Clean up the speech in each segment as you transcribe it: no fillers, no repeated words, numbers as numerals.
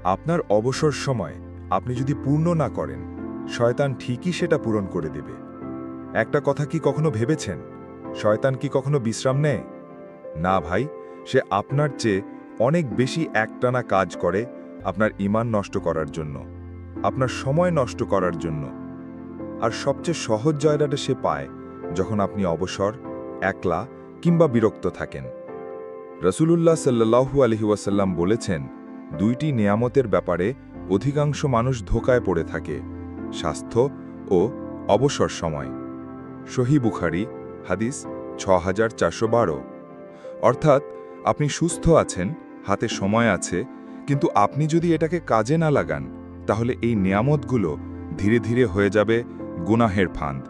আপনার অবসর সময় আপনি যদি পূর্ণ না করেন, শয়তান ঠিকই সেটা পূরণ করে দেবে। একটা কথা কি কখনো ভেবেছেন, শয়তান কি কখনো বিশ্রাম নেয়? না ভাই, সে আপনার চেয়ে অনেক বেশি একটানা কাজ করে আপনার ঈমান নষ্ট করার জন্য, আপনার সময় নষ্ট করার জন্য। আর সবচেয়ে সহজ জয়টা সে পায় যখন আপনি অবসর, একলা কিংবা বিরক্ত থাকেন। রাসূলুল্লাহ সাল্লাল্লাহু আলাইহি ওয়াসাল্লাম বলেছেন, দুইটি নেয়ামতের ব্যাপারে অধিকাংশ মানুষ ধোঁকায় পড়ে থাকে: স্বাস্থ্য ও অবসর সময়। সহিহ বুখারী, হাদিস ৬৪১২। অর্থাৎ আপনি সুস্থ আছেন, হাতে সময় আছে, কিন্তু আপনি যদি এটাকে কাজে না লাগান, তাহলে এই নেয়ামতগুলো ধীরে ধীরে হয়ে যাবে গুনাহের ফাঁদ।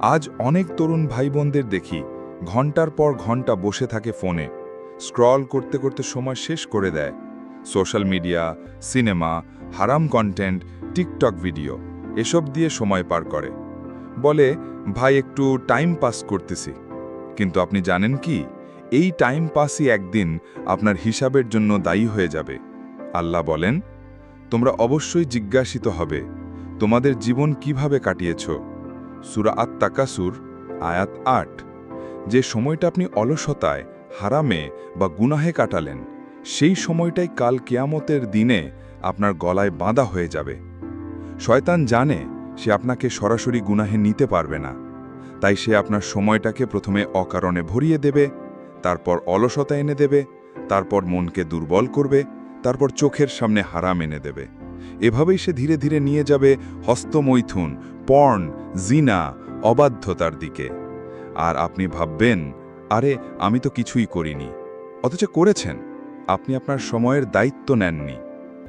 আজ অনেক তরুণ ভাই বোনদের দেখি ঘন্টার পর ঘন্টা বসে থাকে ফোনে, স্ক্রল করতে করতে সময় শেষ করে দেয়। সোশ্যাল মিডিয়া, সিনেমা, হারাম কন্টেন্ট, টিকটক ভিডিও এসব দিয়ে সময় পার করে। বলে, ভাই একটু টাইম পাস করতেছি। কিন্তু আপনি জানেন কি, এই টাইম পাসই একদিন আপনার হিসাবের জন্য দায়ী হয়ে যাবে। আল্লাহ বলেন, তোমরা অবশ্যই জিজ্ঞাসিত হবে তোমাদের জীবন কিভাবে কাটিয়েছ। সূরা আত-তাকাসুর, আয়াত ৮। যে সময়টা আপনি অলসতায়, হারামে বা গুনাহে কাটালেন, সেই সময়টাই কাল কিয়ামতের দিনে আপনার গলায় বাঁধা হয়ে যাবে। শয়তান জানে সে আপনাকে সরাসরি গুনাহে নিতে পারবে না, তাই সে আপনার সময়টাকে প্রথমে অকারণে ভরিয়ে দেবে, তারপর অলসতা এনে দেবে, তারপর মনকে দুর্বল করবে, তারপর চোখের সামনে হারাম এনে দেবে। এভাবেই সে ধীরে ধীরে নিয়ে যাবে হস্তমৈথুন, পর্ন, জিনা, অবাধ্যতার দিকে। আর আপনি ভাববেন, আরে আমি তো কিছুই করিনি, অথচ করেছেন। আপনি আপনার সময়ের দায়িত্ব নেননি।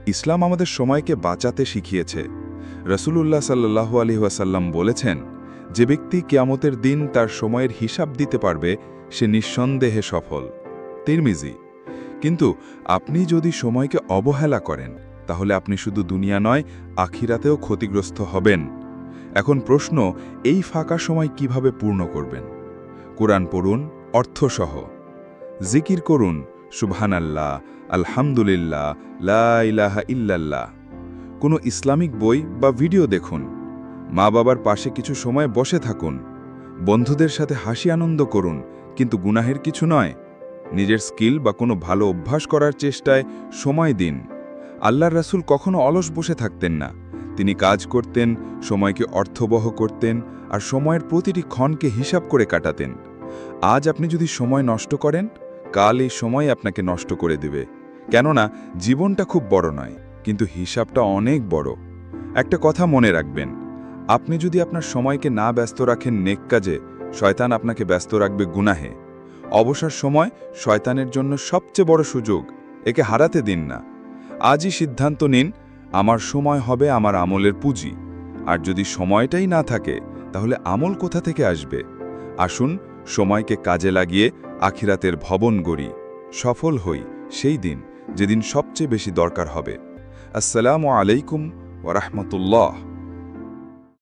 ইসলাম আমাদের সময়কে বাঁচাতে শিখিয়েছে। রাসূলুল্লাহ সাল্লাল্লাহু আলাইহি ওয়াসাল্লাম বলেছেন, যে ব্যক্তি কিয়ামতের দিন তার সময়ের হিসাব দিতে পারবে, সে নিঃসন্দেহে সফল। তিরমিজি। কিন্তু আপনি যদি সময়কে অবহেলা করেন, তাহলে আপনি শুধু দুনিয়া নয়, আখিরাতেও ক্ষতিগ্রস্ত হবেন। এখন প্রশ্ন, এই ফাঁকা সময় কিভাবে পূর্ণ করবেন? কুরআন পড়ুন অর্থসহ, জিকির করুন সুবহানাল্লাহ, আলহামদুলিল্লাহ, লা ইলাহা ইল্লাল্লাহ। কোনো ইসলামিক বই বা ভিডিও দেখুন, মা বাবার পাশে কিছু সময় বসে থাকুন, বন্ধুদের সাথে হাসি আনন্দ করুন, কিন্তু গুনাহের কিছু নয়। নিজের স্কিল বা কোনো ভালো অভ্যাস করার চেষ্টায় সময় দিন। আল্লাহর রাসূল কখনো অলস বসে থাকতেন না। তিনি কাজ করতেন, সময়কে অর্থবহ করতেন, আর সময়ের প্রতিটি ক্ষণকে হিসাব করে কাটাতেন। আজ আপনি যদি সময় নষ্ট করেন, কাল এই সময় আপনাকে নষ্ট করে দেবে। কেননা জীবনটা খুব বড় নয়, কিন্তু হিসাবটা অনেক বড়। একটা কথা মনে রাখবেন, আপনি যদি আপনার সময়কে না ব্যস্ত রাখেন নেক কাজে, শয়তান আপনাকে ব্যস্ত রাখবে গুনাহে। অবসর সময় শয়তানের জন্য সবচেয়ে বড় সুযোগ, একে হারাতে দিন না। আজই সিদ্ধান্ত নিন, আমার সময় হবে আমার আমলের পুঁজি। আর যদি সময়টাই না থাকে, তাহলে আমল কোথা থেকে আসবে? আসুন সময়কে কাজে লাগিয়ে আখিরাতের ভবন গড়ি, সফল হই সেই দিন যেদিন সবচেয়ে বেশি দরকার হবে। আসসালামু আলাইকুম ওয়া রাহমাতুল্লাহ।